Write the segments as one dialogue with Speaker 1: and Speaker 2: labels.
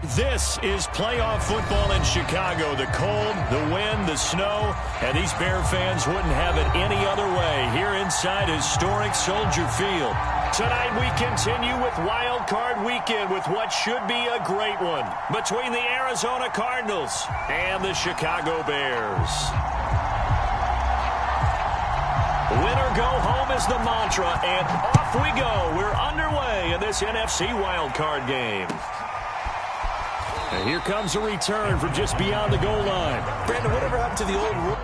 Speaker 1: This is playoff football in Chicago. The cold, the wind, the snow, and these Bear fans wouldn't have it any other way here inside historic Soldier Field. Tonight we continue with Wild Card Weekend with what should be a great one between the Arizona Cardinals and the Chicago Bears. Win or go home is the mantra, and off we go. We're underway in this NFC Wild Card game. And here comes a return from just beyond the goal line.
Speaker 2: Brandon, whatever happened to the old rule?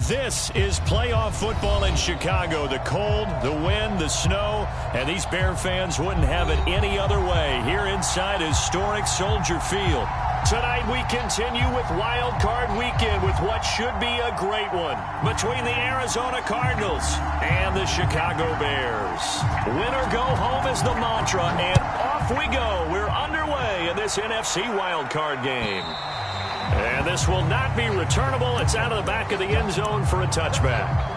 Speaker 1: This is playoff football in Chicago. The cold, the wind, the snow, and these Bear fans wouldn't have it any other way here inside historic Soldier Field. Tonight we continue with Wild Card Weekend with what should be a great one between the Arizona Cardinals and the Chicago Bears. Win or go home is the mantra, and off we go. We're underway in this NFC Wild Card game. And this will not be returnable. It's out of the back of the end zone for a touchback.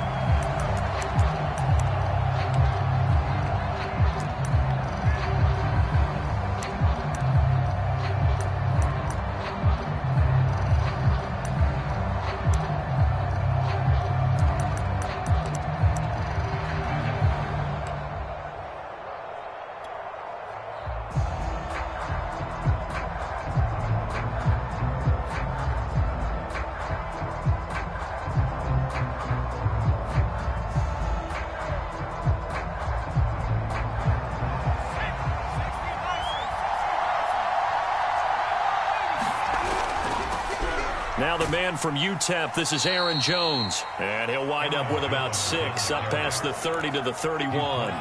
Speaker 1: Now the man from UTEP, this is Aaron Jones. And he'll wind up with about 6, up past the 30 to the 31.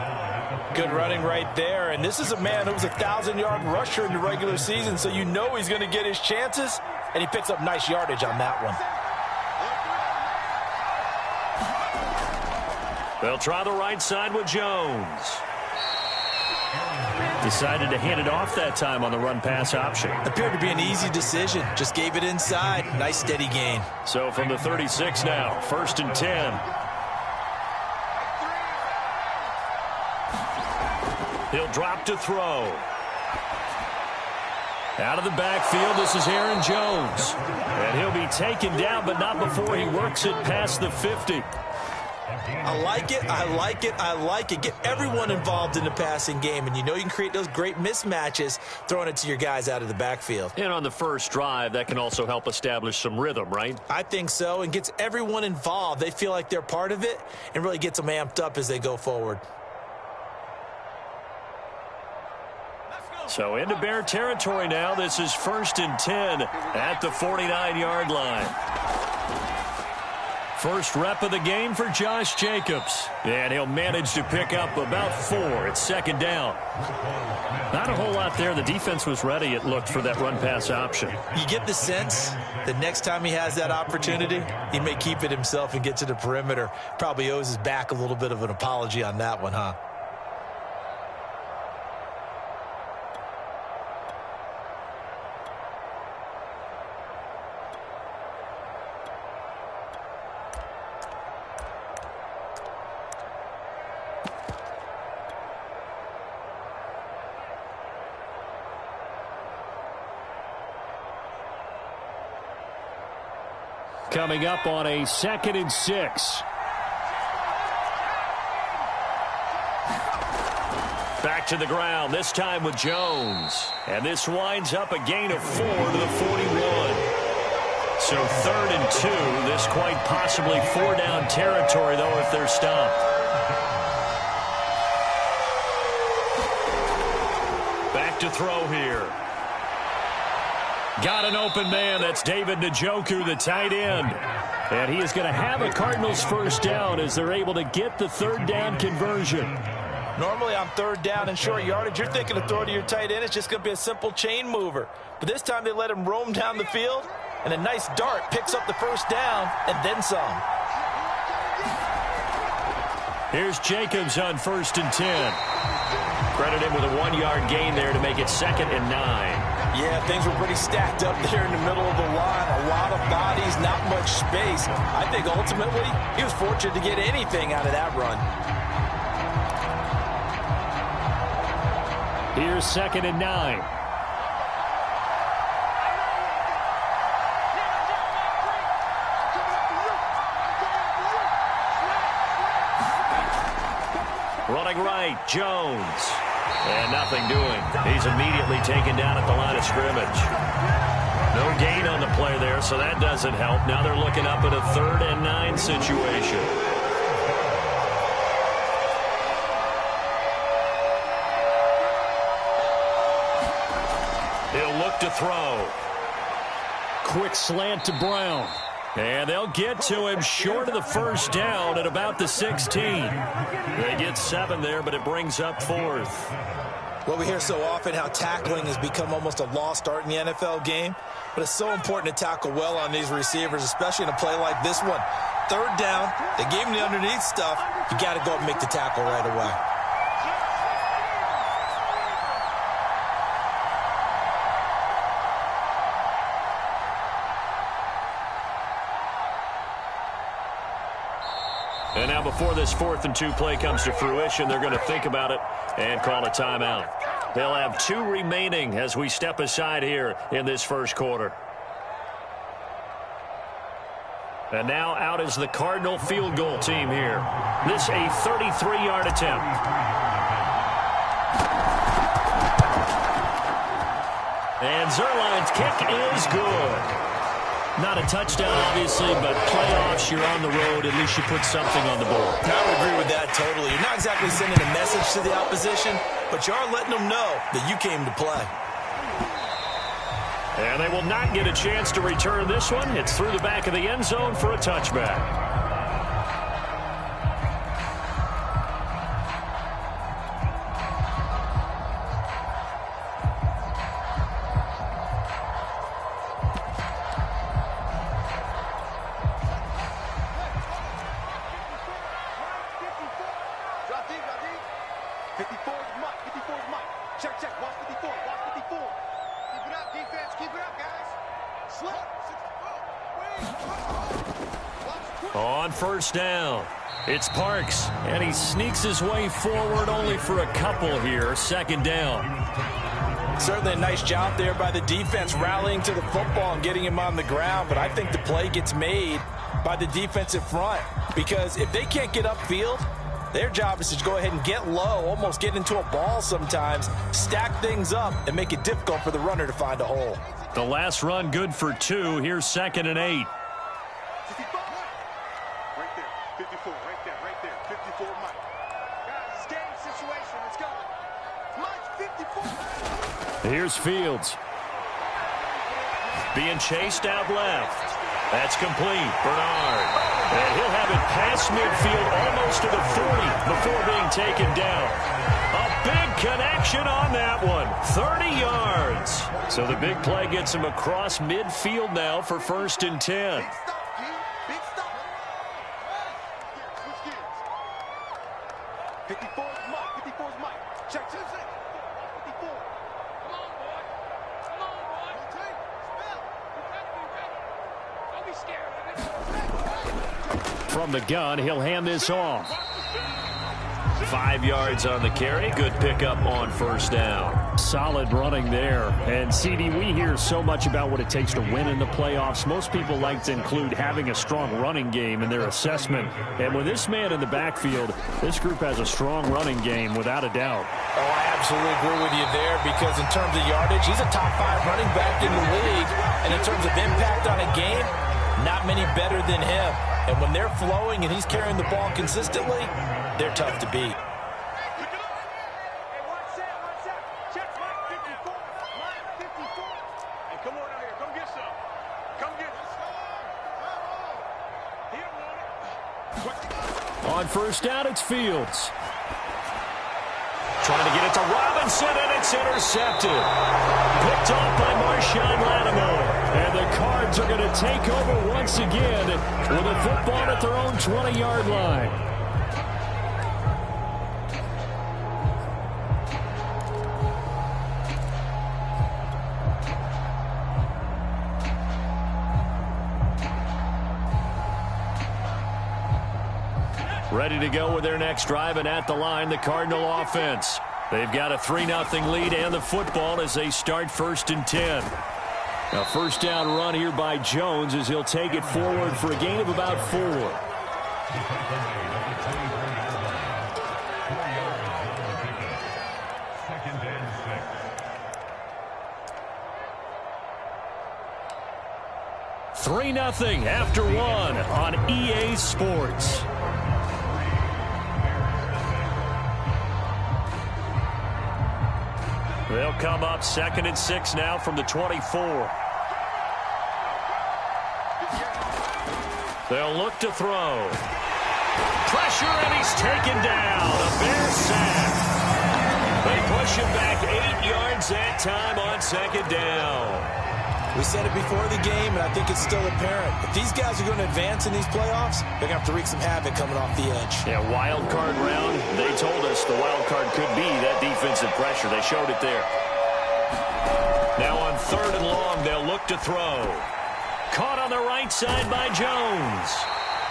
Speaker 2: Good running right there. And this is a man who was a 1,000-yard rusher in the regular season, so you know he's going to get his chances. And he picks up nice yardage on that one.
Speaker 1: They'll try the right side with Jones. Decided to hand it off that time on the run-pass option.
Speaker 2: Appeared to be an easy decision. Just gave it inside. Nice steady gain.
Speaker 1: So from the 36 now, 1st and 10. He'll drop to throw. Out of the backfield, this is Aaron Jones. And he'll be taken down, but not before he works it past the 50.
Speaker 2: I like it, I like it, I like it. Get everyone involved in the passing game, and you know you can create those great mismatches throwing it to your guys out of the backfield.
Speaker 1: And on the first drive, that can also help establish some rhythm, right?
Speaker 2: I think so, and gets everyone involved. They feel like they're part of it and really gets them amped up as they go forward.
Speaker 1: So into Bear territory now. This is 1st and 10 at the 49-yard line. First rep of the game for Josh Jacobs. And he'll manage to pick up about 4. It's second down. Not a whole lot there. The defense was ready, it looked, for that run-pass option.
Speaker 2: You get the sense the next time he has that opportunity, he may keep it himself and get to the perimeter. Probably owes his back a little bit of an apology on that one, huh?
Speaker 1: Coming up on a 2nd and 6. Back to the ground, this time with Jones. And this winds up a gain of 4 to the 41. So 3rd and 2. This quite possibly 4-down territory, though, if they're stopped. Back to throw here. Got an open man. That's David Njoku, the tight end. And he is going to have a Cardinals first down as they're able to get the 3rd down conversion.
Speaker 2: Normally on 3rd down and short yardage, you're thinking of throwing to your tight end. It's just going to be a simple chain mover. But this time they let him roam down the field, and a nice dart picks up the first down and then some.
Speaker 1: Here's Jacobs on 1st and 10. Credit him with a 1-yard gain there to make it 2nd and 9.
Speaker 2: Yeah, things were pretty stacked up there in the middle of the line. A lot of bodies, not much space. I think ultimately he was fortunate to get anything out of that run.
Speaker 1: Here's 2nd and 9. Running right, Jones. And nothing doing. He's immediately taken down at the line of scrimmage. No gain on the play there, so that doesn't help. Now they're looking up at a 3rd and 9 situation. He'll look to throw. Quick slant to Brown. And they'll get to him short of the first down at about the 16. They get 7 there, but it brings up 4th.
Speaker 2: Well, we hear so often how tackling has become almost a lost art in the NFL game. But it's so important to tackle well on these receivers, especially in a play like this one. 3rd down, they gave him the underneath stuff. You got to go up and make the tackle right away.
Speaker 1: And now before this 4th and 2 play comes to fruition, they're going to think about it and call a timeout. They'll have 2 remaining as we step aside here in this first quarter. And now out is the Cardinal field goal team here. This a 33-yard attempt. And Zuerlein's kick is good. Not a touchdown, obviously, but playoffs, you're on the road. At least you put something on the board.
Speaker 2: I would agree with that totally. You're not exactly sending a message to the opposition, but you are letting them know that you came to play.
Speaker 1: And they will not get a chance to return this one. It's through the back of the end zone for a touchback. On first down, it's Parks, and he sneaks his way forward only for a couple here. 2nd down.
Speaker 2: Certainly a nice job there by the defense rallying to the football and getting him on the ground, but I think the play gets made by the defensive front because if they can't get upfield, their job is to go ahead and get low, almost get into a ball sometimes, stack things up, and make it difficult for the runner to find a hole.
Speaker 1: The last run good for 2. Here's 2nd and 8. Here's Fields. Being chased out left. That's complete. Bernard. And he'll have it past midfield almost to the 40 before being taken down. A big connection on that one. 30 yards. So the big play gets him across midfield now for 1st and 10.
Speaker 3: Big stop. 54 is Mike. 54 is Mike. Check 2 6. 54. Come on, boy. Come on, boy. Take. Spell. You gotta be ready. Don't be scared of it.
Speaker 1: From the gun, he'll hand this off. 5 yards on the carry. Good pickup on 1st down. Solid running there. And, CD, we hear so much about what it takes to win in the playoffs. Most people like to include having a strong running game in their assessment. And with this man in the backfield, this group has a strong running game without a doubt.
Speaker 2: Oh, I absolutely agree with you there because in terms of yardage, he's a top 5 running back in the league. And in terms of impact on a game, not many better than him. And when they're flowing and he's carrying the ball consistently, they're tough to beat.
Speaker 1: On 1st down, it's Fields. Trying to get it to Robinson, and it's intercepted. Picked off by Marshawn Lattimore. And the Cards are going to take over once again with a football at their own 20-yard line. Ready to go with their next drive, and at the line, the Cardinal offense. They've got a 3-0 lead and the football as they start 1st and 10. A 1st down run here by Jones as he'll take it forward for a gain of about 4. Three 3-0 after 1 on EA Sports. They'll come up 2nd and 6 now from the 24. They'll look to throw. Pressure, and he's taken down. A Bear sack. They push him back 8 yards that time on 2nd down.
Speaker 2: We said it before the game, and I think it's still apparent. If these guys are going to advance in these playoffs, they're going to have to wreak some havoc coming off the edge.
Speaker 1: Yeah, wild card round. They told us the wild card could be that defensive pressure. They showed it there. Now on 3rd and long, they'll look to throw. Caught on the right side by Jones.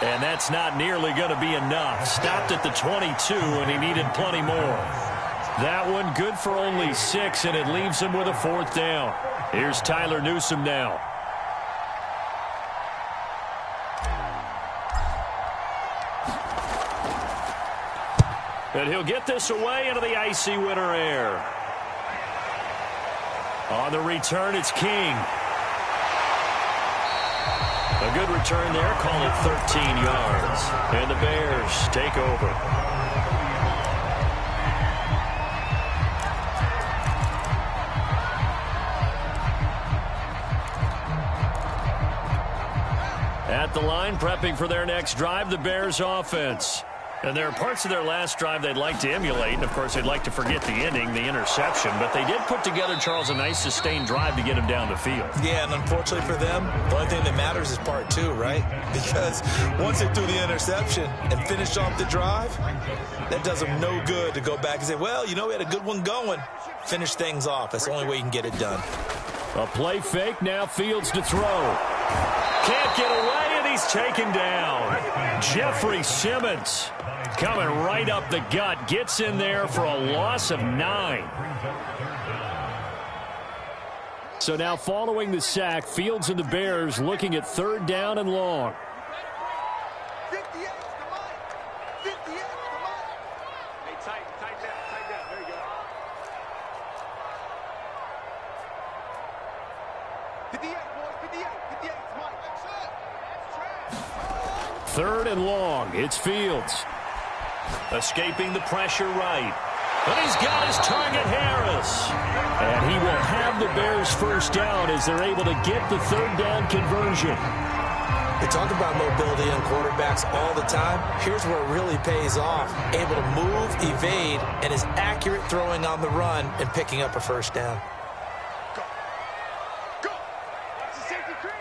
Speaker 1: And that's not nearly going to be enough. Stopped at the 22, and he needed plenty more. That one good for only 6, and it leaves him with a 4th down. Here's Tyler Newsome now. And he'll get this away into the icy winter air. On the return, it's King. A good return there. Call it 13 yards. And the Bears take over. At the line, prepping for their next drive, the Bears offense. And there are parts of their last drive they'd like to emulate. And, of course, they'd like to forget the ending, the interception. But they did put together, Charles, a nice sustained drive to get him down the field.
Speaker 2: Yeah, and unfortunately for them, the only thing that matters is part 2, right? Because once they threw the interception and finished off the drive, that does them no good to go back and say, well, you know, we had a good one going. Finish things off. That's the only way you can get it done.
Speaker 1: A play fake, now Fields to throw. Can't get away, and he's taken down. Jeffrey Simmons coming right up the gut. Gets in there for a loss of 9. So now following the sack, Fields and the Bears looking at 3rd down and long.
Speaker 3: 58 to Mike. 58 to Mike. Hey, tight down. There you go. 58, boys. 58 to Mike.
Speaker 1: 3rd and long. It's Fields. Escaping the pressure right. But he's got his target, Harris. And he will have the Bears 1st down as they're able to get the 3rd down conversion.
Speaker 2: We talk about mobility on quarterbacks all the time. Here's where it really pays off. Able to move, evade, and is accurate throwing on the run and picking up a first down.
Speaker 3: Go. Go. That's the safety cream.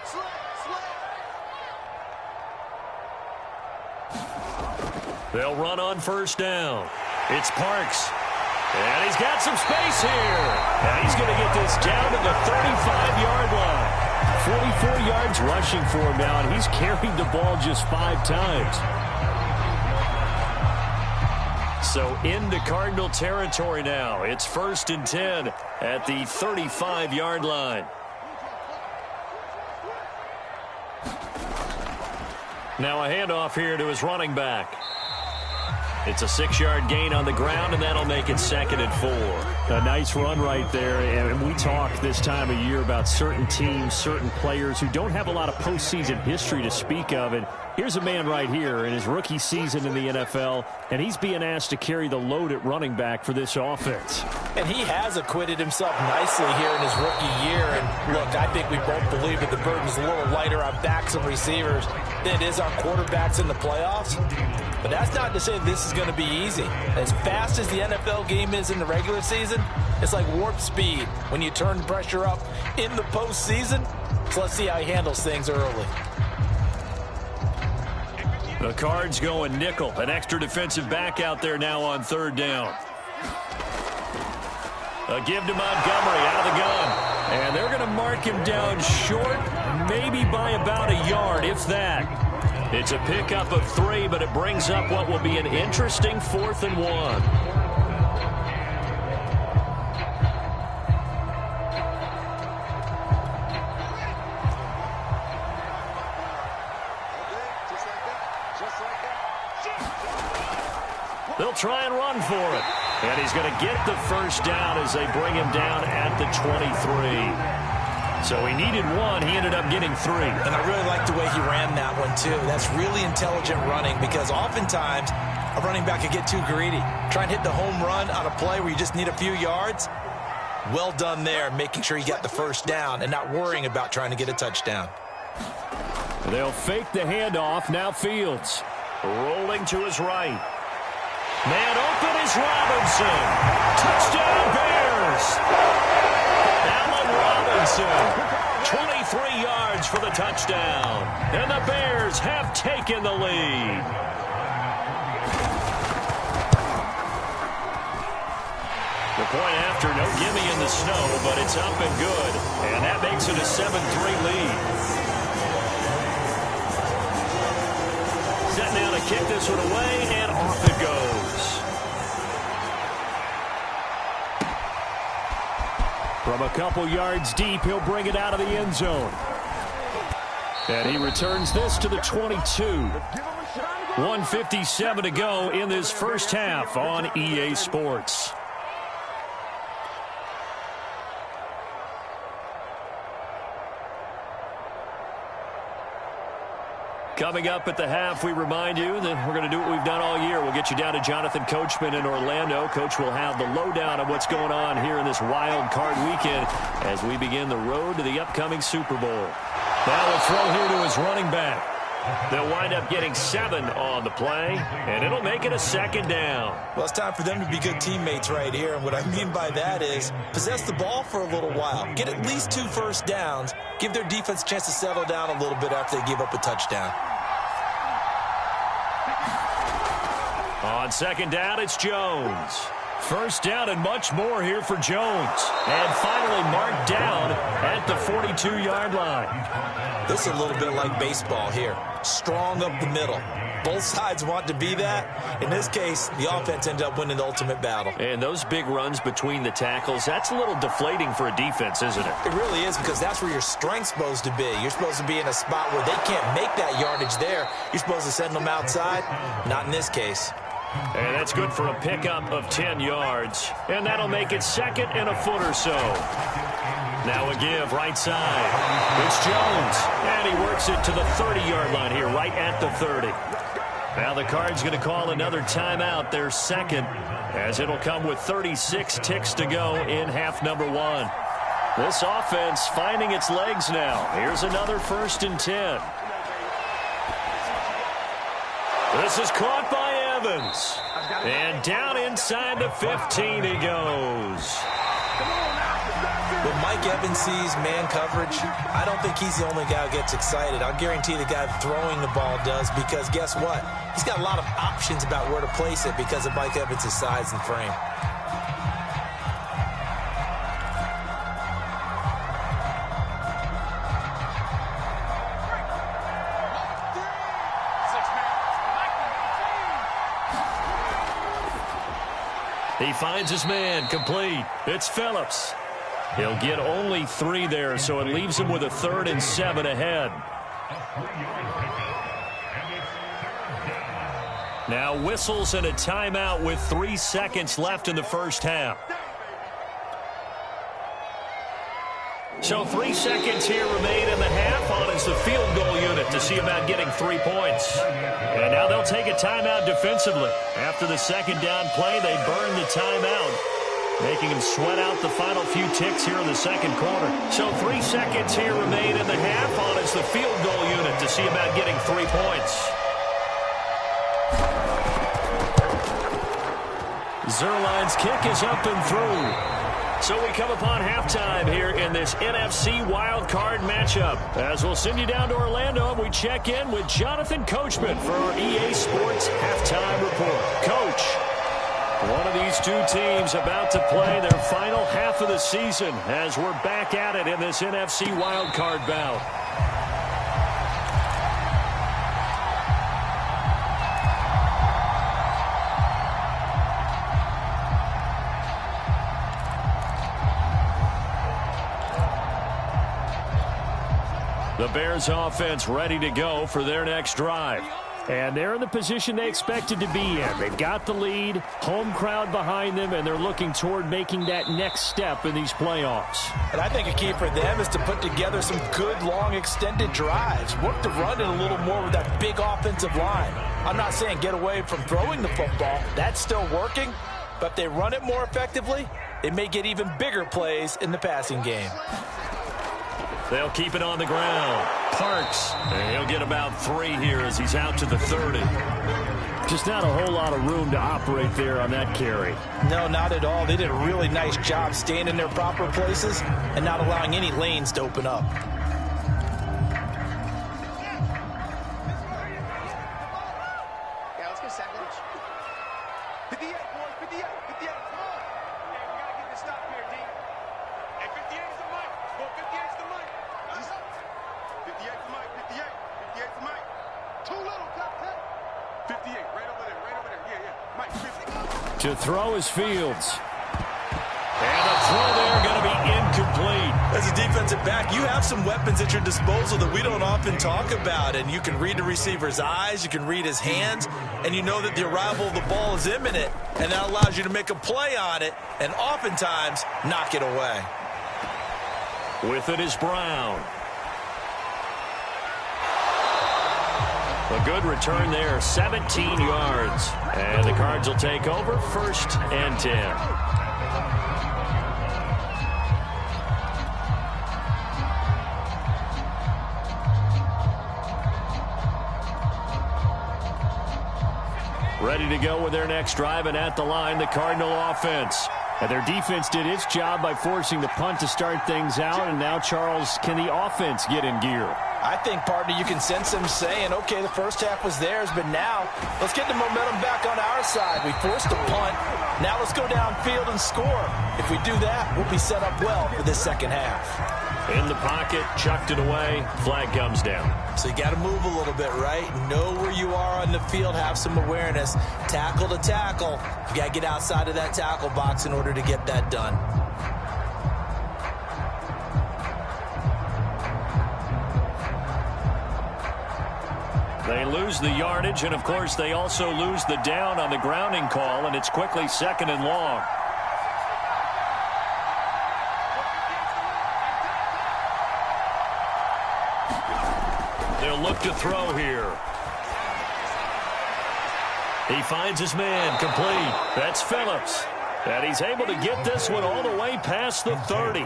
Speaker 3: Slide.
Speaker 1: They'll run on first down. It's Parks. And he's got some space here. And he's going to get this down to the 35-yard line. 44 yards rushing for him now, and he's carried the ball just 5 times. So into Cardinal territory now. It's 1st and 10 at the 35-yard line. Now a handoff here to his running back. It's a 6-yard gain on the ground, and that'll make it 2nd and 4. A nice run right there, and we talk this time of year about certain teams, certain players who don't have a lot of postseason history to speak of, and here's a man right here in his rookie season in the NFL, and he's being asked to carry the load at running back for this offense.
Speaker 2: And he has acquitted himself nicely here in his rookie year, and look, I think we both believe that the burden's a little lighter on backs and receivers than it is on quarterbacks in the playoffs. But that's not to say this is going to be easy. As fast as the NFL game is in the regular season, it's like warp speed when you turn pressure up in the postseason. So let's see how he handles things early.
Speaker 1: The Cards going nickel. An extra defensive back out there now on 3rd down. A give to Montgomery out of the gun. And they're going to mark him down short, maybe by about a yard, if that. It's a pickup of 3, but it brings up what will be an interesting 4th and 1. They'll try and run for it. And he's going to get the first down as they bring him down at the 23. So he needed 1. He ended up getting 3.
Speaker 2: And I really like the way he ran that one, too. That's really intelligent running because oftentimes a running back could get too greedy. Try and hit the home run on a play where you just need a few yards. Well done there, making sure you got the first down and not worrying about trying to get a touchdown.
Speaker 1: They'll fake the handoff. Now Fields rolling to his right. Man open is Robinson. Touchdown Bears. Allen Robinson. 23 yards for the touchdown. And the Bears have taken the lead. The point after, no gimme in the snow, but it's up and good. And that makes it a 7-3 lead. Set now to kick this one away, and off it goes. From a couple yards deep, he'll bring it out of the end zone. And he returns this to the 22. 1:57 to go in this first half on EA Sports. Coming up at the half, we remind you that we're going to do what we've done all year. We'll get you down to Jonathan Coachman in Orlando. Coach will have the lowdown of what's going on here in this wild card weekend as we begin the road to the upcoming Super Bowl. Now a throw here to his running back. They'll wind up getting 7 on the play, and it'll make it a second down.
Speaker 2: Well, it's time for them to be good teammates right here, and what I mean by that is possess the ball for a little while. Get at least 2 first downs. Give their defense a chance to settle down a little bit after they give up a touchdown.
Speaker 1: On second down, it's Jones. First down and much more here for Jones. And finally marked down at the 42-yard line.
Speaker 2: This is a little bit like baseball here. Strong up the middle. Both sides want to be that. In this case, the offense ended up winning the ultimate battle.
Speaker 1: And those big runs between the tackles, that's a little deflating for a defense, isn't it?
Speaker 2: It really is, because that's where your strength's supposed to be. You're supposed to be in a spot where they can't make that yardage there. You're supposed to send them outside. Not in this case.
Speaker 1: And that's good for a pickup of 10 yards. And that'll make it second and a foot or so. Now a give right side. It's Jones. And he works it to the 30-yard line here, right at the 30. Now the Cards going to call another timeout, their second, as it'll come with 36 ticks to go in half number 1. This offense finding its legs now. Here's another 1st and 10. This is caught by Evans. And down inside the 15 he goes.
Speaker 2: When Mike Evans sees man coverage, I don't think he's the only guy who gets excited. I'll guarantee the guy throwing the ball does, because guess what? He's got a lot of options about where to place it because of Mike Evans' size and frame.
Speaker 1: He finds his man, complete. It's Phillips. He'll get only 3 there, so it leaves him with a 3rd and 7 ahead. Now whistles and a timeout with 3 seconds left in the first half. So 3 seconds here remain in the half. On is the field goal unit to see about getting 3 points. And now they'll take a timeout defensively. After the second down play, they burn the timeout, making him sweat out the final few ticks here in the second quarter. So 3 seconds here remain in the half. On is the field goal unit to see about getting 3 points. Zuerlein's kick is up and through. So we come upon halftime here in this NFC wildcard matchup. As we'll send you down to Orlando, and we check in with Jonathan Coachman for our EA Sports Halftime Report. Coach, one of these two teams about to play their final half of the season as we're back at it in this NFC wildcard bout. The Bears offense ready to go for their next drive. And they're in the position they expected to be in. They've got the lead, home crowd behind them, and they're looking toward making that next step in these playoffs.
Speaker 2: And I think a key for them is to put together some good, long, extended drives. Work the run in a little more with that big offensive line. I'm not saying get away from throwing the football. That's still working. But if they run it more effectively, they may get even bigger plays in the passing game.
Speaker 1: They'll keep it on the ground. Parks, and he'll get about 3 here as he's out to the 30. Just not a whole lot of room to operate there on that carry.
Speaker 2: No, not at all. They did a really nice job staying in their proper places and not allowing any lanes to open up.
Speaker 3: Yeah, let's get second. 58, boys, 58, 58, come on. Hey, we got to get this stop here, D. Hey, 58 is the mic. Well, 58 is the mic. 58 is the mic, 58. 58 is the mic. Too little, Captain. 58, right over there, right over there. Yeah, yeah. Mike, 50.
Speaker 1: To throw is Fields. And the throw there going to be incomplete.
Speaker 2: As a defensive back, you have some weapons at your disposal that we don't often talk about. And you can read the receiver's eyes, you can read his hands, and you know that the arrival of the ball is imminent. And that allows you to make a play on it and oftentimes knock it away.
Speaker 1: With it is Brown. A good return there, 17 yards. And the Cards will take over, 1st and 10. Ready to go with their next drive, and at the line, the Cardinal offense. And their defense did its job by forcing the punt to start things out, and now, Charles, can the offense get in gear?
Speaker 2: I think, partner, you can sense them saying, okay, the first half was theirs, but now let's get the momentum back on our side. We forced a punt. Now let's go downfield and score. If we do that, we'll be set up well for this second half.
Speaker 1: In the pocket, chucked it away, flag comes down.
Speaker 2: So you got to move a little bit, right? Know where you are on the field, have some awareness. Tackle to tackle. You got to get outside of that tackle box in order to get that done.
Speaker 1: They lose the yardage, and of course they also lose the down on the grounding call, and it's quickly 2nd and long. They'll look to throw here. He finds his man, complete. That's Phillips. And he's able to get this one all the way past the 30.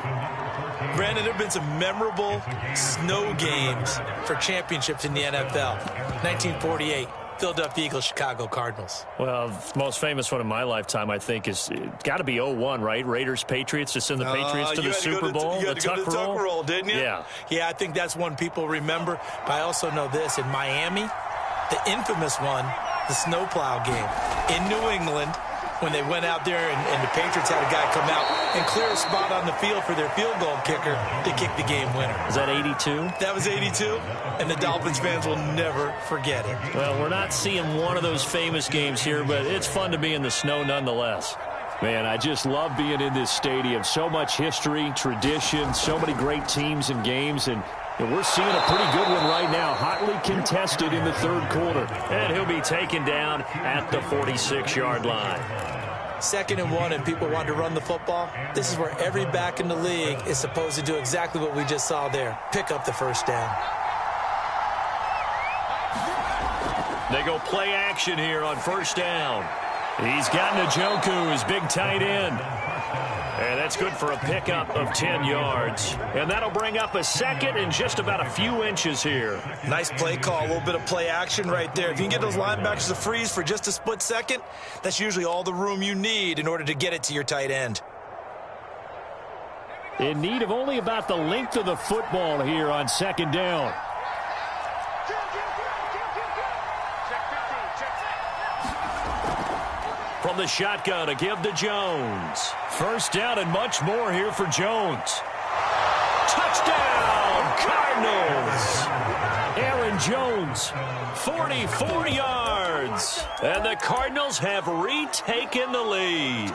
Speaker 2: Brandon, there have been some memorable snow games for championships in the NFL. 1948, Philadelphia Eagles, Chicago Cardinals.
Speaker 1: Well, the most famous one in my lifetime, I think, is got to be 0-1, right? Raiders, Patriots, to send the Patriots to the Super Bowl.
Speaker 2: You had to go to the tuck roll, didn't you?
Speaker 1: Yeah.
Speaker 2: Yeah, I think that's one people remember. But I also know this. In Miami, the infamous one, the snowplow game. In New England, when they went out there and the Patriots had a guy come out and clear a spot on the field for their field goal kicker to kick the game winner.
Speaker 1: Is that 82?
Speaker 2: That was 82, and the Dolphins fans will never forget it.
Speaker 1: Well, we're not seeing one of those famous games here, but it's fun to be in the snow nonetheless. Man, I just love being in this stadium. So much history, tradition, so many great teams and games, and we're seeing a pretty good one right now, hotly contested in the third quarter. And he'll be taken down at the 46-yard line.
Speaker 2: 2nd and 1, and people want to run the football. This is where every back in the league is supposed to do exactly what we just saw there. Pick up the first down.
Speaker 1: They go play action here on first down. He's got Njoku, his big tight end. And that's good for a pickup of 10 yards. And that'll bring up a second and just about a few inches here.
Speaker 2: Nice play call, a little bit of play action right there. If you can get those linebackers to freeze for just a split second, that's usually all the room you need in order to get it to your tight end.
Speaker 1: In need of only about the length of the football here on 2nd down. From the shotgun to give to Jones. First down and much more here for Jones. Touchdown, Cardinals. Aaron Jones, 44 yards. And the Cardinals have retaken the lead.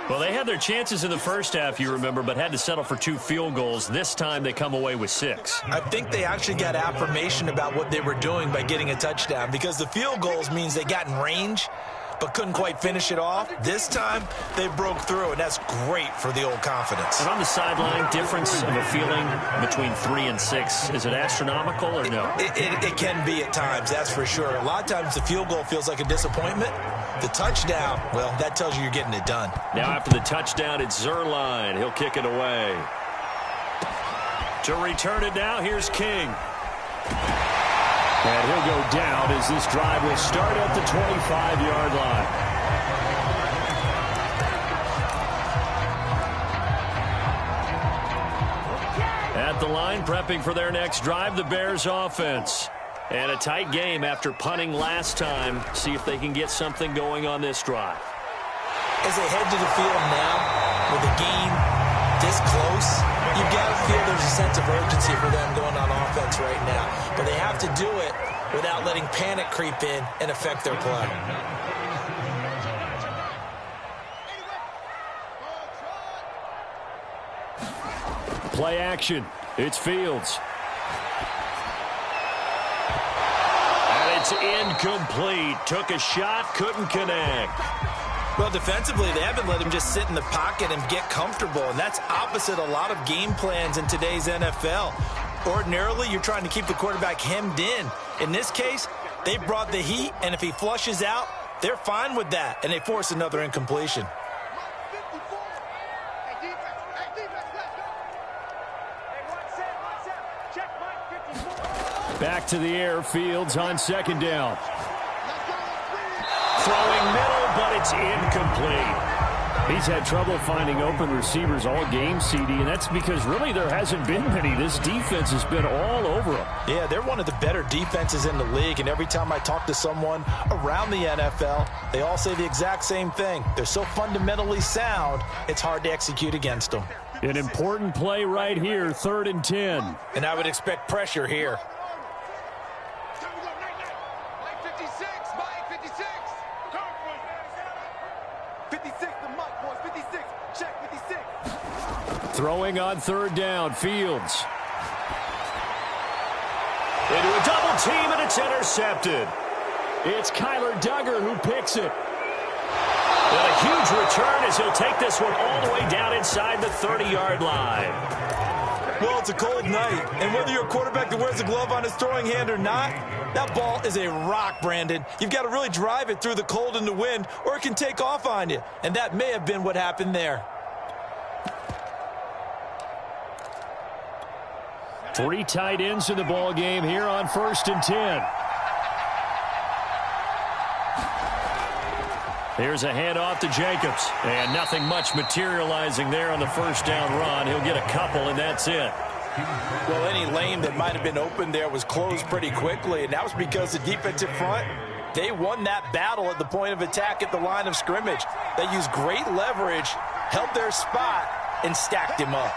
Speaker 1: Well, they had their chances in the first half, you remember, but had to settle for 2 field goals. This time they come away with 6.
Speaker 2: I think they actually got affirmation about what they were doing by getting a touchdown, because the field goals means they got in range but couldn't quite finish it off. This time, they broke through, and that's great for the old confidence.
Speaker 1: And on the sideline, difference of a feeling between 3 and 6, is it astronomical or no?
Speaker 2: It can be at times, that's for sure. A lot of times the field goal feels like a disappointment. The touchdown, well, that tells you you're getting it done.
Speaker 1: Now after the touchdown, it's Zuerlein. He'll kick it away. To return it now, here's King. And he'll go down as this drive will start at the 25-yard line. At the line, prepping for their next drive, the Bears offense. And a tight game after punting last time. See if they can get something going on this drive.
Speaker 2: As they head to the field now, with the game this close, you've got to feel there's a sense of urgency for them going on offense right now. But they have to do it without letting panic creep in and affect their play.
Speaker 1: Play action. It's Fields. And it's incomplete. Took a shot, couldn't connect.
Speaker 2: Well, defensively, they haven't let him just sit in the pocket and get comfortable, and that's opposite a lot of game plans in today's NFL. Ordinarily, you're trying to keep the quarterback hemmed in. In this case, they brought the heat, and if he flushes out, they're fine with that, and they force another incompletion.
Speaker 1: Back to the air, Fields on 2nd down. Throwing middle, but it's incomplete. He's had trouble finding open receivers all game, CD, and that's because really there hasn't been many. This defense has been all over them.
Speaker 2: Yeah, they're one of the better defenses in the league, and every time I talk to someone around the NFL, they all say the exact same thing. They're so fundamentally sound, it's hard to execute against them.
Speaker 1: An important play right here, 3rd and 10.
Speaker 2: And I would expect pressure here.
Speaker 3: 56, the mic, boys. 56. Check 56.
Speaker 1: Throwing on 3rd down, Fields. Into a double team, and it's intercepted. It's Kyler Duggar who picks it. And a huge return as he'll take this one all the way down inside the 30-yard line.
Speaker 2: Well, it's a cold night, and whether you're a quarterback that wears a glove on his throwing hand or not, That ball is a rock, Brandon. You've got to really drive it through the cold and the wind, or it can take off on you. And that may have been what happened there.
Speaker 1: 3 tight ends in the ball game here on 1st and 10. Here's a handoff to Jacobs. And nothing much materializing there on the first down run. He'll get a couple, and that's it.
Speaker 2: Well, any lane that might have been open there was closed pretty quickly, and that was because the defensive front, they won that battle at the point of attack at the line of scrimmage. They used great leverage, held their spot, and stacked him up.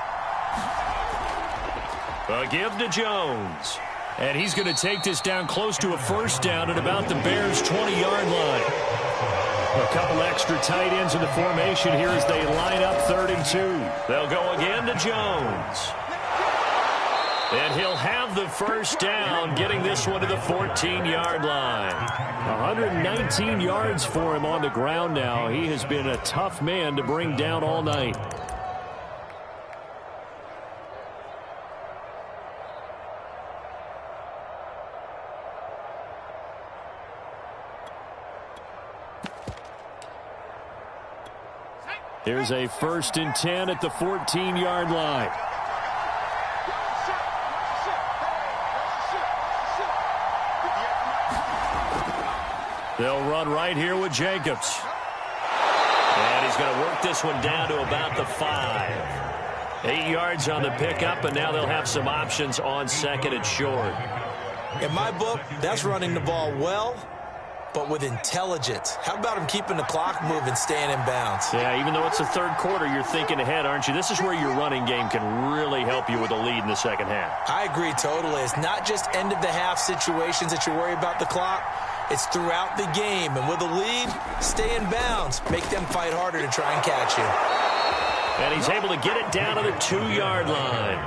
Speaker 1: A give to Jones. And he's going to take this down close to a first down at about the Bears' 20-yard line. A couple extra tight ends in the formation here as they line up 3rd and 2. They'll go again to Jones. And he'll have the first down, getting this one to the 14-yard line. 119 yards for him on the ground now. He has been a tough man to bring down all night. Here's a 1st and 10 at the 14-yard line. They'll run right here with Jacobs. And he's going to work this one down to about the 5. 8 yards on the pickup, and now they'll have some options on 2nd and short.
Speaker 2: In my book, that's running the ball well, but with intelligence. How about him keeping the clock moving, staying in bounds?
Speaker 1: Yeah, even though it's the 3rd quarter, you're thinking ahead, aren't you? This is where your running game can really help you with a lead in the 2nd half.
Speaker 2: I agree totally. It's not just end-of-the-half situations that you worry about the clock. It's throughout the game. And with a lead, stay in bounds. Make them fight harder to try and catch you.
Speaker 1: And he's able to get it down to the 2-yard line.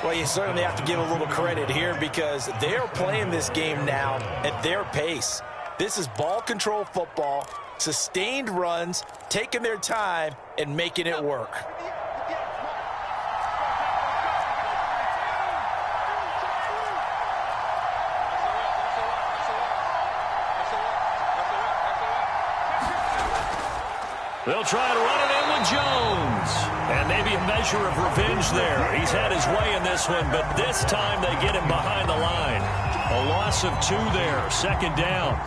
Speaker 2: Well, you certainly have to give a little credit here because they're playing this game now at their pace. This is ball control football, sustained runs, taking their time, and making it work.
Speaker 1: They'll try to run it in with Jones. And maybe a measure of revenge there. He's had his way in this one, but this time they get him behind the line. A loss of 2 there, 2nd down.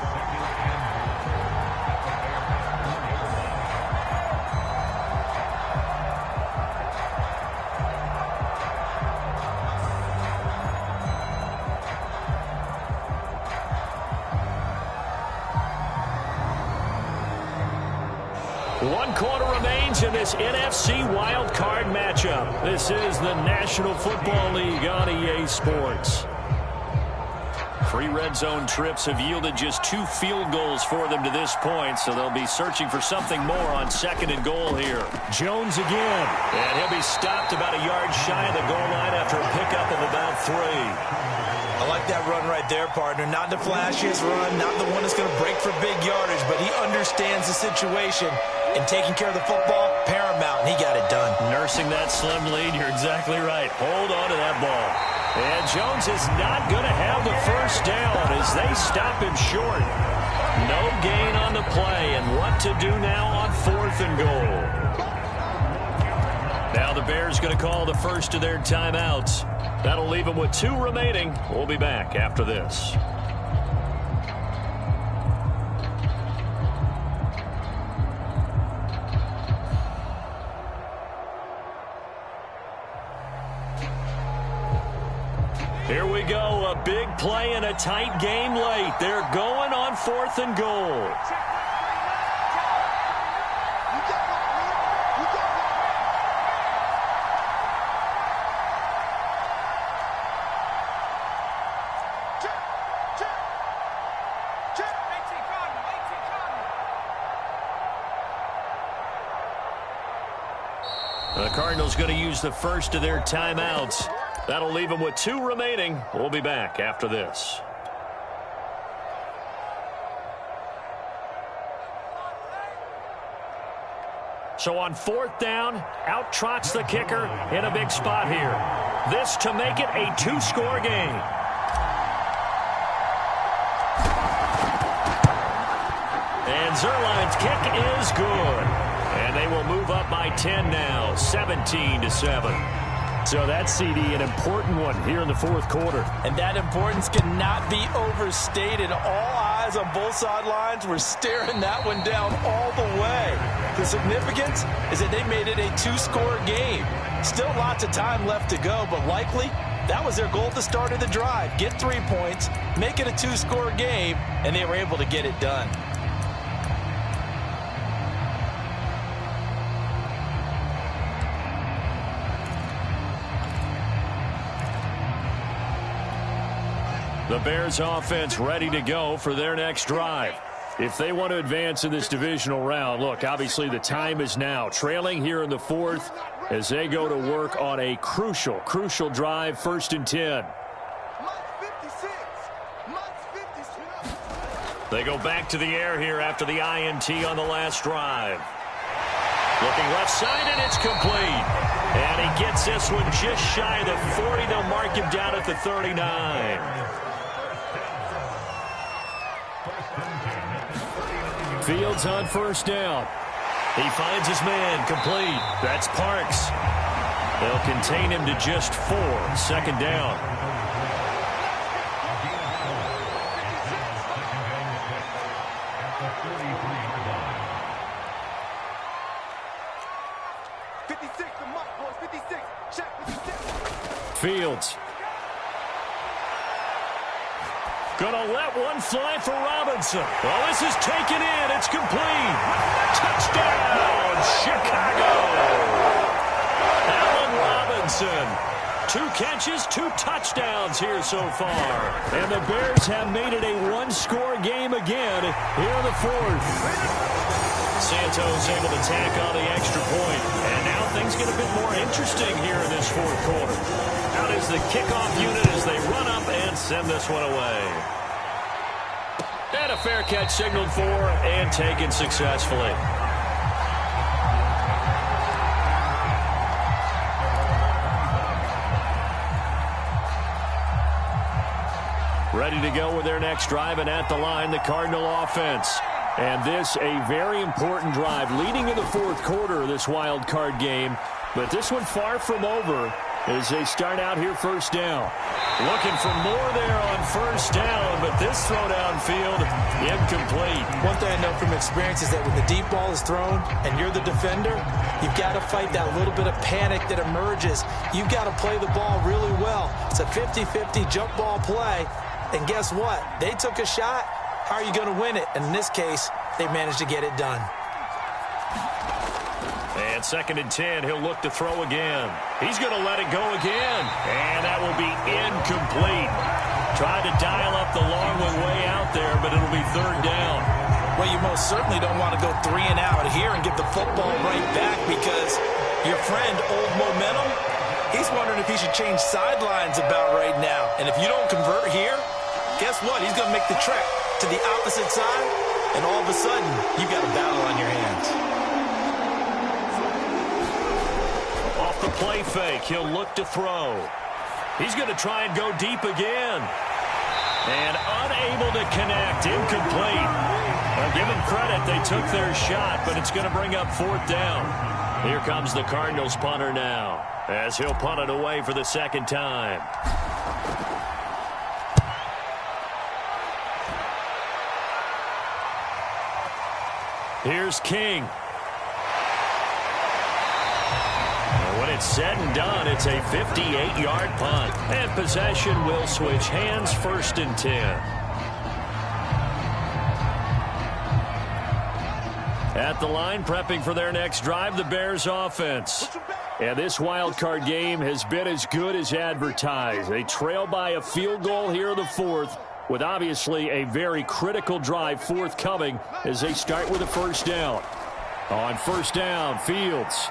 Speaker 1: One quarter remains in this NFC Wild Card matchup. This is the National Football League on EA Sports. 3 red zone trips have yielded just 2 field goals for them to this point, so they'll be searching for something more on 2nd and goal here. Jones again. And he'll be stopped about a yard shy of the goal line after a pickup of about 3.
Speaker 2: I like that run right there, partner. Not the flashiest run, not the one that's going to break for big yardage, but he understands the situation. And taking care of the football, paramount, and he got it done.
Speaker 1: Nursing that slim lead, you're exactly right. Hold on to that ball. And Jones is not going to have the first down as they stop him short. No gain on the play, and what to do now on 4th and goal. Now the Bears going to call the first of their timeouts. That'll leave them with 2 remaining. We'll be back after this. Here we go, a big play and a tight game late. They're going on 4th and goal. The Cardinals going to use the first of their timeouts. That'll leave them with 2 remaining. We'll be back after this. So on 4th down, out trots the kicker in a big spot here. This to make it a 2-score game. And Zuerlein's kick is good. And they will move up by 10 now, 17-7. So that's, CD, an important one here in the fourth quarter.
Speaker 2: And that importance cannot be overstated. All eyes on both sidelines were staring that one down all the way. The significance is that they made it a two-score game. Still lots of time left to go, but likely that was their goal at the start of the drive. Get 3 points, make it a two-score game, and they were able to get it done.
Speaker 1: The Bears offense ready to go for their next drive. If they want to advance in this divisional round, look, obviously the time is now. Trailing here in the fourth as they go to work on a crucial drive, 1st and 10. They go back to the air here after the INT on the last drive. Looking left side, and it's complete. And he gets this one just shy of the 40. They'll mark him down at the 39. Fields on 1st down. He finds his man, complete. That's Parks. They'll contain him to just 4. 2nd down. Fields. Gonna let one fly for Robinson. Well, this is taken in. It's complete. Touchdown, Chicago. Allen Robinson. 2 catches, 2 touchdowns here so far. And the Bears have made it a one-score game again here in the fourth. Santos able to tack on the extra point. And now things get a bit more interesting here in this fourth quarter. Out is the kickoff unit as they run up and send this one away. And a fair catch signaled for and taken successfully. Ready to go with their next drive, and at the line, the Cardinal offense. And this, a very important drive leading in the fourth quarter of this wild card game. But this one far from over as they start out here 1st down. Looking for more there on 1st down, but this throw downfield, incomplete.
Speaker 2: One thing I know from experience is that when the deep ball is thrown and you're the defender, you've got to fight that little bit of panic that emerges. You've got to play the ball really well. It's a 50-50 jump ball play, and guess what? They took a shot. How are you going to win it? And in this case, they managed to get it done.
Speaker 1: And 2nd and 10, he'll look to throw again. He's going to let it go again. And that will be incomplete. Tried to dial up the long one way out there, but it'll be 3rd down.
Speaker 2: Well, you most certainly don't want to go 3 and out here and get the football right back because your friend, Old Momentum, he's wondering if he should change sidelines about right now. And if you don't convert here, guess what? He's going to make the trek to the opposite side, and all of a sudden, you've got a battle on your hands.
Speaker 1: Off the play fake, he'll look to throw. He's going to try and go deep again. And unable to connect, incomplete. Well, give them credit, they took their shot, but it's going to bring up 4th down. Here comes the Cardinals punter now, as he'll punt it away for the 2nd time. Here's King. And when it's said and done, it's a 58-yard punt. And possession will switch hands, 1st and 10. At the line, prepping for their next drive, the Bears offense. And this wild card game has been as good as advertised. They trail by a field goal here in the fourth, with obviously a very critical drive forthcoming as they start with a 1st down. On 1st down, Fields.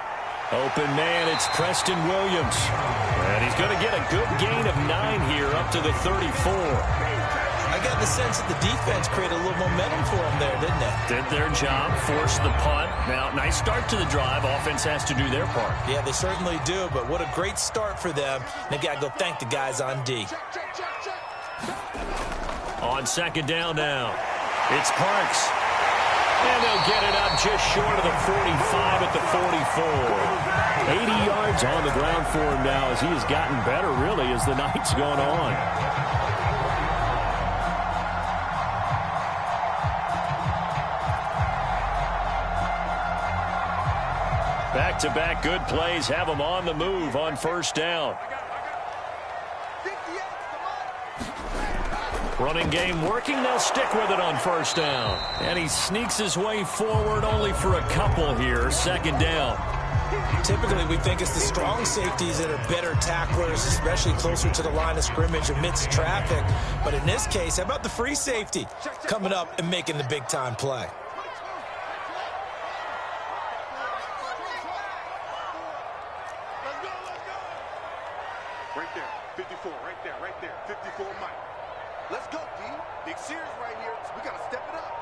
Speaker 1: Open man, it's Preston Williams. And he's going to get a good gain of 9 here up to the 34.
Speaker 2: I got the sense that the defense created a little momentum for them there, didn't they?
Speaker 1: Did their job, forced the punt. Now, nice start to the drive. Offense has to do their part.
Speaker 2: Yeah, they certainly do, but what a great start for them. They've got to go thank the guys on D.
Speaker 1: On 2nd down now, it's Parks. And they'll get it up just short of the 45 at the 44. 80 yards on the ground for him now as he has gotten better, really, as the night's gone on. Back-to-back good plays have him on the move on first down. Running game working. They'll stick with it on first down. And he sneaks his way forward only for a couple here. Second down.
Speaker 2: Typically, we think it's the strong safeties that are better tacklers, especially closer to the line of scrimmage amidst traffic. But in this case, how about the free safety coming up and making the big-time play?
Speaker 3: Right there, 54, right there, 54 Mike. Let's go, D. Big series right here, so we got to step it up.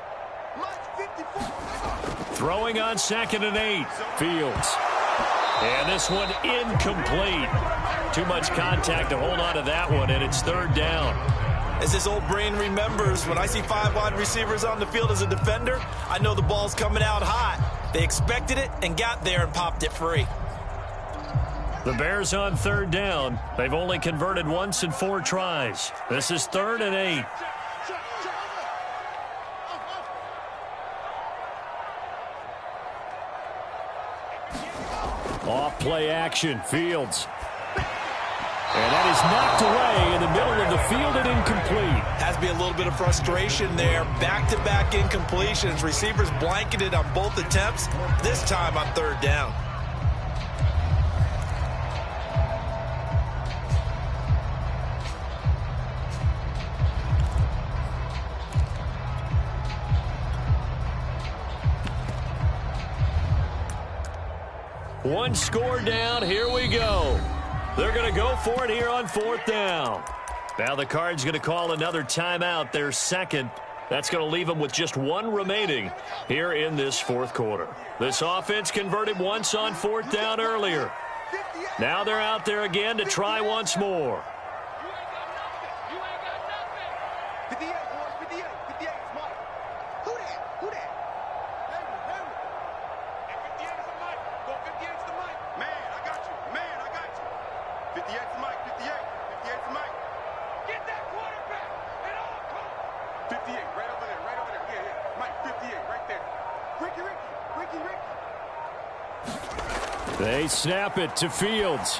Speaker 3: Mike, 54.
Speaker 1: Throwing on 2nd and 8. Fields. And this one incomplete. Too much contact to hold on to that one, and it's third down.
Speaker 2: As his old brain remembers, when I see 5 wide receivers on the field as a defender, I know the ball's coming out hot. They expected it and got there and popped it free.
Speaker 1: The Bears on third down. They've only converted once in 4 tries. This is 3rd and 8. Off play action. Fields. And that is knocked away in the middle of the field and incomplete.
Speaker 2: Has to be a little bit of frustration there. Back-to-back incompletions. Receivers blanketed on both attempts, this time on third down.
Speaker 1: One score down. Here we go. They're going to go for it here on 4th down. Now the Cards going to call another timeout, their second. That's going to leave them with just 1 remaining here in this 4th quarter. This offense converted once on 4th down earlier. Now they're out there again to try once more.
Speaker 3: 58, boys, 58, 58, Mike. Who that? Who that? Henry. And 58 is the Mike. Go 58 is the Mike. Man, I got you. 58 is Mike. 58 is Mike. Get that quarterback at all costs. 58, right over there. Yeah. Mike, 58, right there. Ricky.
Speaker 1: They snap it to Fields.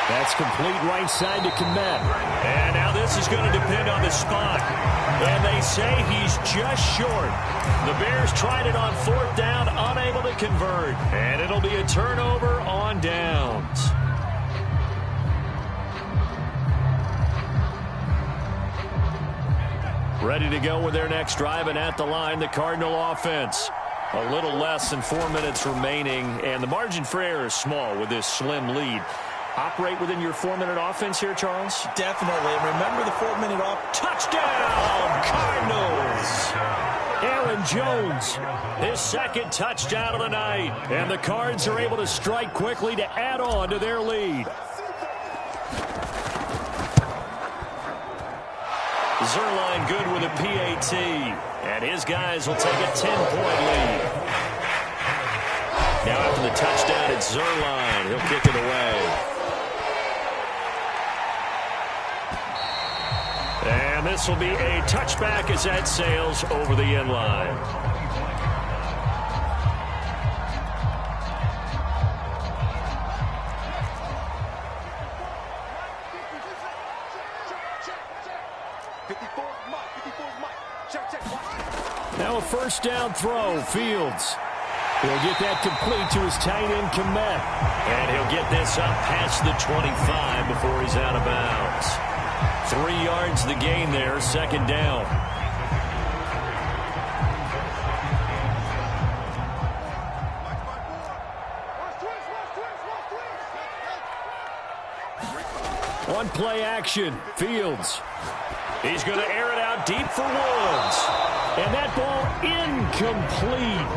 Speaker 1: That's complete right side to Kmet. And now this is going to depend on the spot. And they say he's just short. The Bears tried it on 4th down, unable to convert. And it'll be a turnover on downs. Ready to go with their next drive, and at the line, the Cardinal offense. A little less than 4 minutes remaining, and the margin for error is small with this slim lead. Operate within your 4-minute offense here, Charles?
Speaker 2: Definitely. And remember the 4-minute off.
Speaker 1: Touchdown, Cardinals! Aaron Jones, his second touchdown of the night. And the Cards are able to strike quickly to add on to their lead. Zuerlein good with a PAT. And his guys will take a 10-point lead. Now after the touchdown, it's Zuerlein. He'll kick it away. And this will be a touchback as that sails over the end line. Now a first down throw. Fields. He'll get that complete to his tight end, Kmet. And he'll get this up past the 25 before he's out of bounds. 3 yards the gain there, second down. One play action. Fields. He's going to air it out deep for Woods. And that ball incomplete.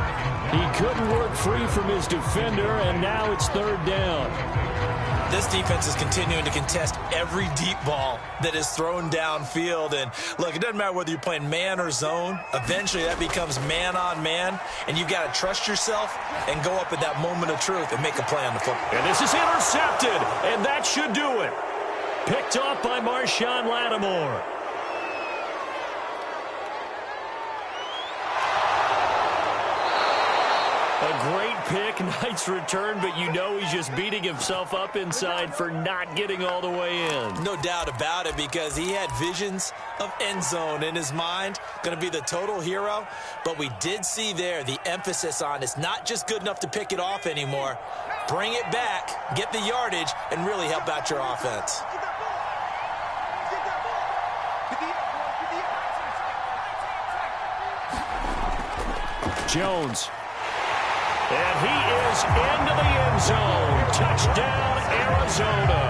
Speaker 1: He couldn't work free from his defender, and now it's third down.
Speaker 2: This defense is continuing to contest every deep ball that is thrown downfield. And look, it doesn't matter whether you're playing man or zone. Eventually, that becomes man on man, and you've got to trust yourself and go up at that moment of truth and make a play on the football.
Speaker 1: And this is intercepted, and that should do it. Picked off by Marshawn Lattimore. A great pick, nice return, but you know he's just beating himself up inside for not getting all the way in.
Speaker 2: No doubt about it, because he had visions of end zone in his mind, going to be the total hero. But we did see there the emphasis on it's not just good enough to pick it off anymore. Bring it back, get the yardage, and really help out your offense.
Speaker 1: Jones. And he is into the end zone. Touchdown, Arizona.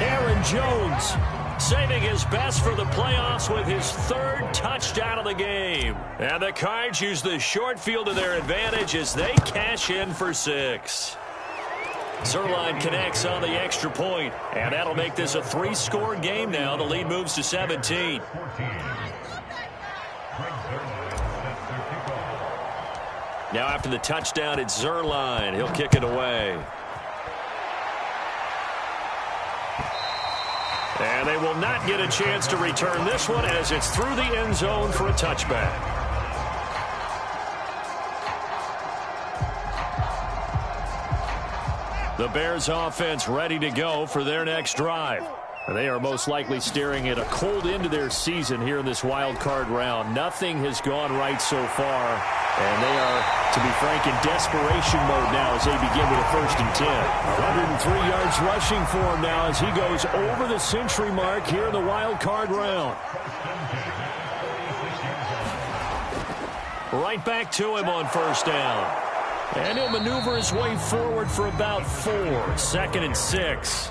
Speaker 1: Aaron Jones saving his best for the playoffs with his third touchdown of the game. And the Cards use the short field to their advantage as they cash in for 6. Zuerlein connects on the extra point, and that'll make this a 3-score game now. The lead moves to 17. Now after the touchdown, it's Zuerlein. He'll kick it away. And they will not get a chance to return this one as it's through the end zone for a touchback. The Bears offense ready to go for their next drive. And they are most likely staring at a cold end to their season here in this wild card round. Nothing has gone right so far. And they are, to be frank, in desperation mode now as they begin with a 1st and 10. 103 yards rushing for him now as he goes over the century mark here in the wild card round. Right back to him on 1st down. And he'll maneuver his way forward for about 4. 2nd and 6.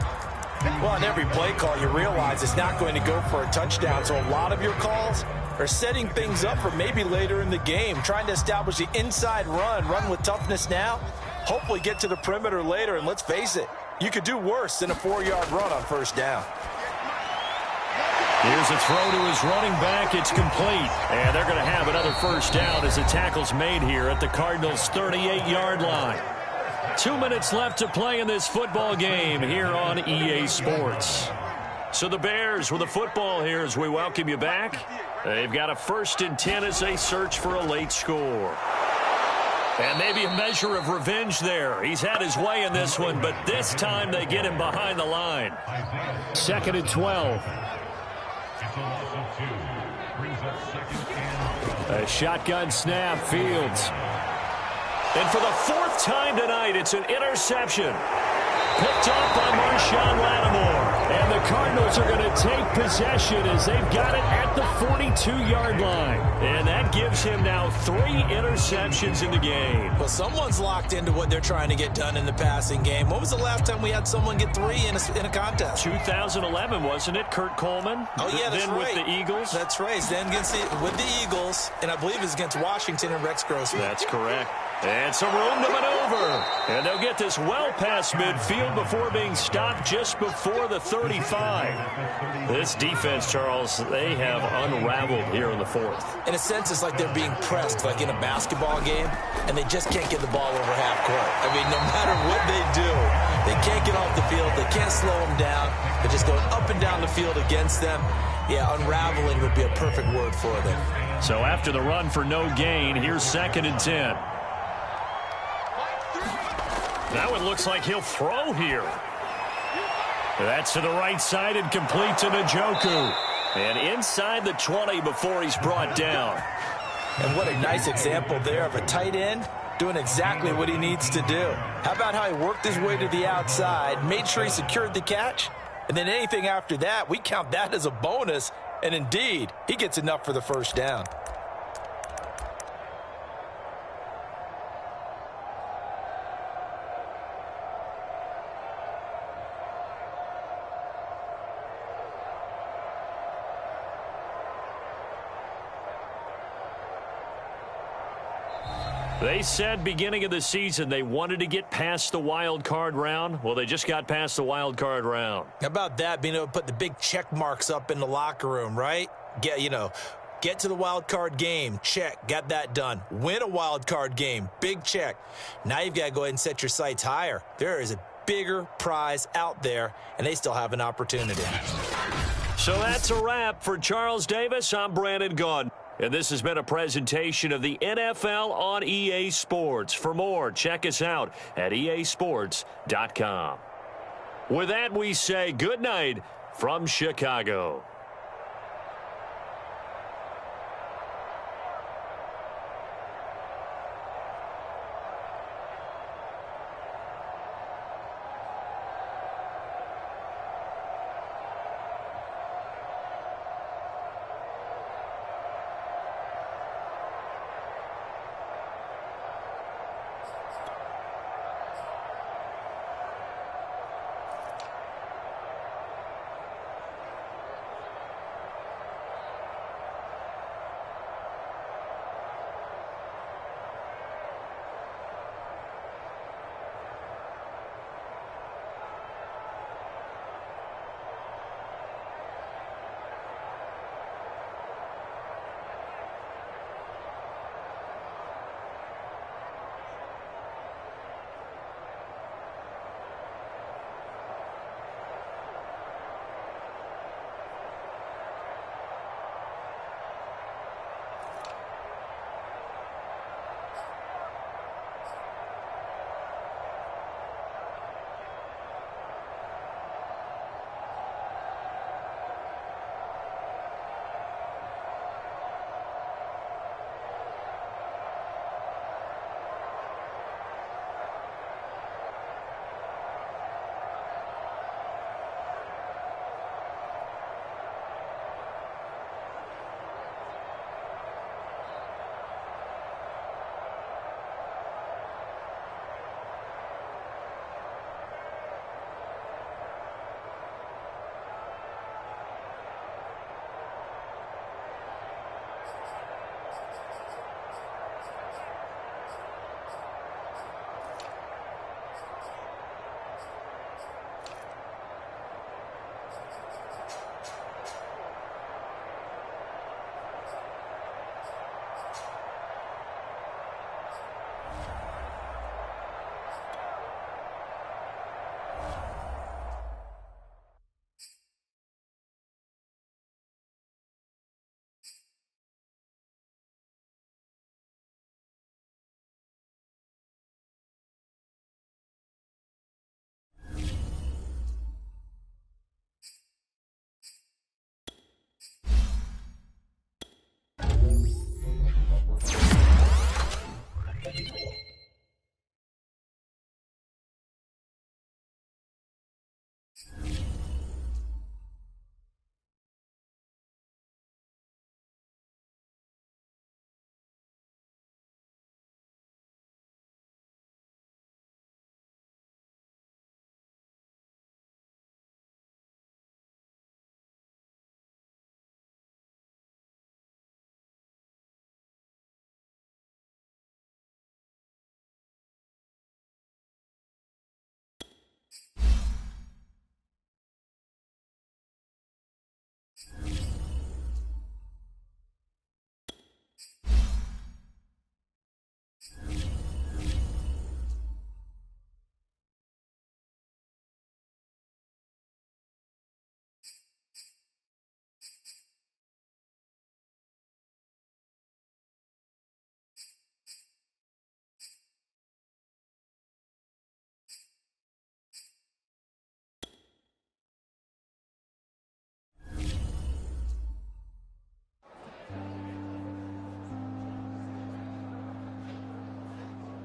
Speaker 2: Well, on every play call, you realize it's not going to go for a touchdown. So a lot of your calls are setting things up for maybe later in the game, trying to establish the inside run with toughness now, hopefully get to the perimeter later. And let's face it, you could do worse than a 4-yard run on 1st down.
Speaker 1: Here's a throw to his running back. It's complete. And they're going to have another 1st down as the tackle's made here at the Cardinals' 38-yard line. 2 minutes left to play in this football game here on EA Sports. So the Bears with the football here as we welcome you back. They've got a 1st and 10 as they search for a late score. And maybe a measure of revenge there. He's had his way in this one, but this time they get him behind the line. 2nd and 12. A shotgun snap, Fields. And for the 4th time tonight, it's an interception. Picked off by Marshawn Lattimore. And the Cardinals are going to take possession as they've got it at the 42-yard line. And that gives him now 3 interceptions in the game.
Speaker 2: Well, someone's locked into what they're trying to get done in the passing game. When was the last time we had someone get 3 in a contest?
Speaker 1: 2011, wasn't it? Kurt Coleman?
Speaker 2: Oh, yeah, that's
Speaker 1: then
Speaker 2: right.
Speaker 1: With the Eagles?
Speaker 2: That's right. Then with the Eagles, and I believe it's against Washington and Rex Grossman.
Speaker 1: That's correct. And some room to maneuver. And they'll get this well past midfield before being stopped just before the 35. This defense, Charles, they have unraveled here in the 4th.
Speaker 2: In a sense, it's like they're being pressed like in a basketball game, and they just can't get the ball over half court. I mean, no matter what they do, they can't get off the field. They can't slow them down. They're just going up and down the field against them. Yeah, unraveling would be a perfect word for them.
Speaker 1: So after the run for no gain, here's 2nd and 10. That one looks like he'll throw here. That's to the right side and complete to Njoku. And inside the 20 before he's brought down.
Speaker 2: And what a nice example there of a tight end doing exactly what he needs to do. How about how he worked his way to the outside, made sure he secured the catch, and then anything after that, we count that as a bonus. And indeed, he gets enough for the 1st down.
Speaker 1: They said beginning of the season they wanted to get past the wild card round. Well, they just got past the wild card round.
Speaker 2: How about that, being able to put the big check marks up in the locker room, right? Get to the wild card game, check, got that done. Win a wild card game, big check. Now you've got to go ahead and set your sights higher. There is a bigger prize out there, and they still have an opportunity.
Speaker 1: So that's a wrap for Charles Davis. I'm Brandon Gaudin. And this has been a presentation of the NFL on EA Sports. For more, check us out at easports.com. With that, we say good night from Chicago.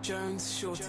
Speaker 4: Jones Shorty.